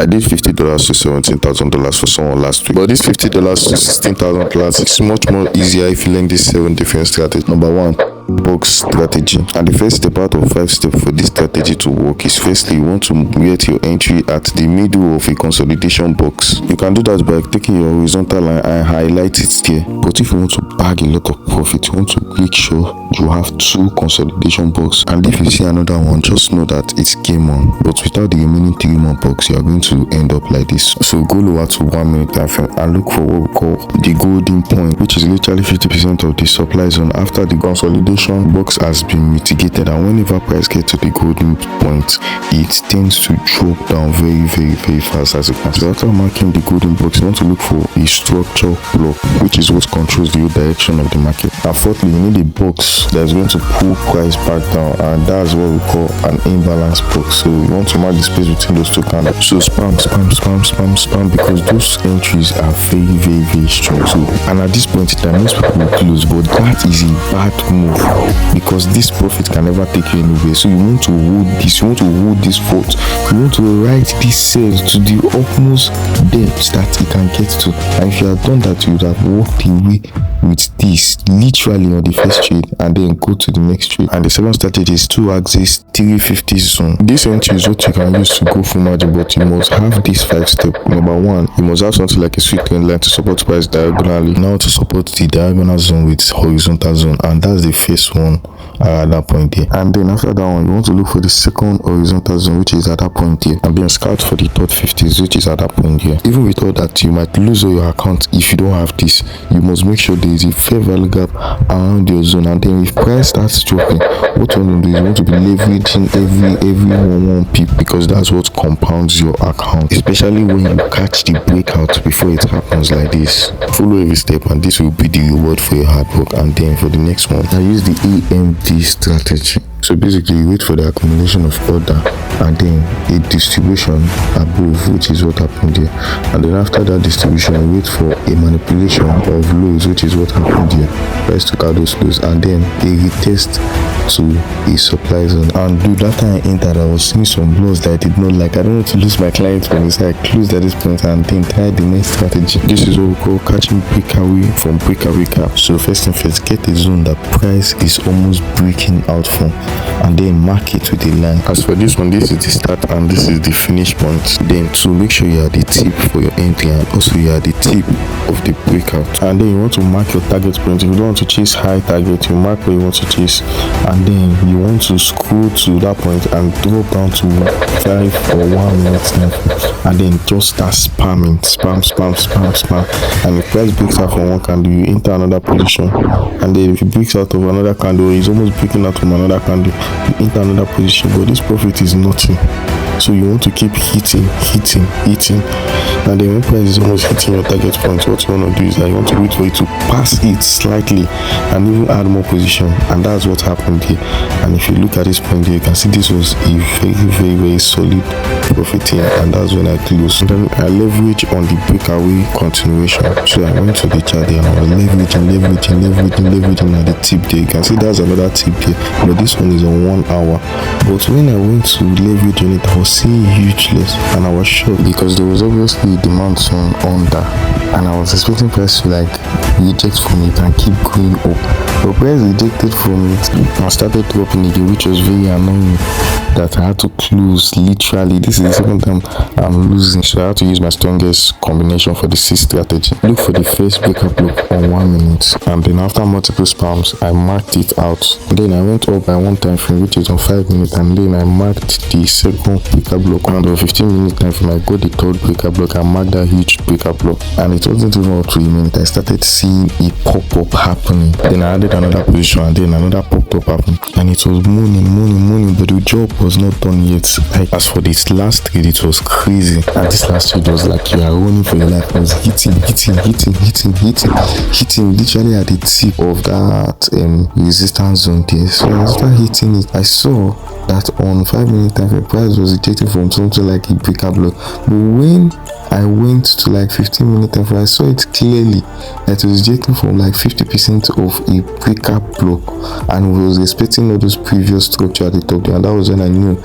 I did $50 to $17,000 for someone last week, but this $50 to $16,000 is much more easier if you learn these 7 different strategies. Number 1, box strategy. And the first step out of 5 steps for this strategy to work is, firstly, you want to get your entry at the middle of a consolidation box. You can do that by taking your horizontal line and highlight it there. But if you want to bag a lot of profit, you want to make sure you have 2 consolidation boxes, and if you see another one, just know that it's game on. But without the remaining 3 more boxes, you are going to end up like this. So go lower to 1 minute time frame and look for what we call the golden point, which is literally 50% of the supply zone after the consolidation box has been mitigated. And whenever price gets to the golden point, it tends to drop down very fast, as you can see. After marking the golden box, you want to look for a structure block, which is what controls the direction of the market. And fourthly, you need a box that is going to pull price back down, and that's what we call an imbalance box. So you want to mark the space between those 2 candles. So spam, because those entries are very strong. So, and at this point in time, most people will close, but that is a bad move, because this profit can never take you anywhere. So you want to hold this, fault, you want to write this sales to the utmost depth that it can get to. And if you have done that, you would have walked away with this literally on the first trade, and then go to the next trade. And the second strategy is 2 axis 350 zone. This entry is what you can use to go full margin, but you must have this 5 step. Number 1, you must have something like a sweet trend line to support price diagonally. Now to support the diagonal zone with horizontal zone, and that's the first one at that point here. And then after that one, you want to look for the second horizontal zone, which is at that point here, and then scout for the third 50s, which is at that point here. Even with all that, you might lose all your account if you don't have this. You must make sure there is a fair value gap around your zone, and then if price starts dropping, what you want to do is you want to be leveraging every 1 pip, because that's what compounds your account, especially when you catch the breakout before it happens like this. Follow every step, and this will be the reward for your hard work. And then for the next one, I use the AMD strategy. So basically, you wait for the accumulation of order, and then a distribution above, which is what happened here. And then after that distribution, you wait for a manipulation of lows, which is what happened here. Price took out those lows, and then a retest to a supply zone. And dude, after I entered, I was seeing some blows that I did not like. I don't want to lose my clients when I closed at this point, and then try the next strategy. This is what we call catching breakaway from breakaway cap. So first and first, get a zone that price is almost breaking out from, and then mark it with a line. As for this one, this is the start and this is the finish point. Then to make sure you are the tip for your entry, and also you are the tip of the breakout. And then you want to mark your target point. If you don't want to chase high target, you mark where you want to chase, and then you want to scroll to that point and drop down to 5 or 1 minute now, and then just start spamming, spam. And if price breaks out from one candle, you enter another position, and then if it breaks out of another candle, it's almost breaking out from another candle, you enter another position, but this profit is nothing. So you want to keep hitting, and then when price is almost hitting your target point, what you want to do is that you want to wait for it to pass it slightly and even add more position, and that's what happened here. And if you look at this point here, you can see this was a very solid profit here, and that's when I closed. And then I leverage on the breakaway continuation. So I went to the chart there and I was leveraging at the tip there. You can see that's another tip there, but this one is on 1 hour. But when I went to leverage on it, I was seeing huge loss, and I was shocked because there was obviously demand zone under, and I was expecting price to like reject from it and keep going up, but price rejected from it and started dropping again, which was very annoying that I had to close. Literally, this is the second time I'm losing, so I had to use my strongest combination for the C strategy. Look for the first breakup block on 1 minute, and then after multiple spams, I marked it out. Then I went up by 1 time frame, which is on 5 minutes, and then I marked the second breakup block, and on 15-minute time frame, I got the third breakup block and marked that huge breakup block, and it wasn't even up to a minute. I started seeing a pop-up happening. Then I added another position, and then another pop-up happened, and it was mooning, but the job was not done yet. Like, as for this last trade, it was crazy, and this last trade was like you are running for your life. I was hitting literally at the tip of that resistance zone there. So I started hitting it. I saw that on 5 minute time frame price was rejecting from something like a breakout block, but when I went to like 15 minute time frame, I saw it clearly that it was rejecting from like 50% of a breakout block, and we was expecting all those previous structure at the top there, and that was when I knew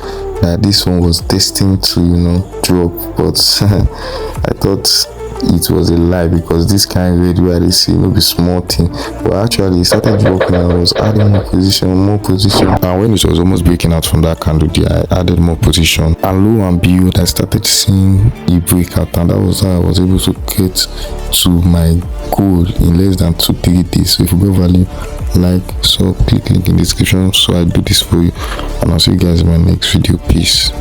that this one was destined to, you know, drop. But I thought it was a lie, because this kind of red where they see no be small thing, but actually it started dropping and I was adding more position, and when it was almost breaking out from that candle there, I added more position, and lo and behold, I started seeing a breakout, and that was how I was able to get to my goal in less than 2-3 days. So if you go value, like, so click link in the description so I do this for you, and I'll see you guys in my next video. Peace.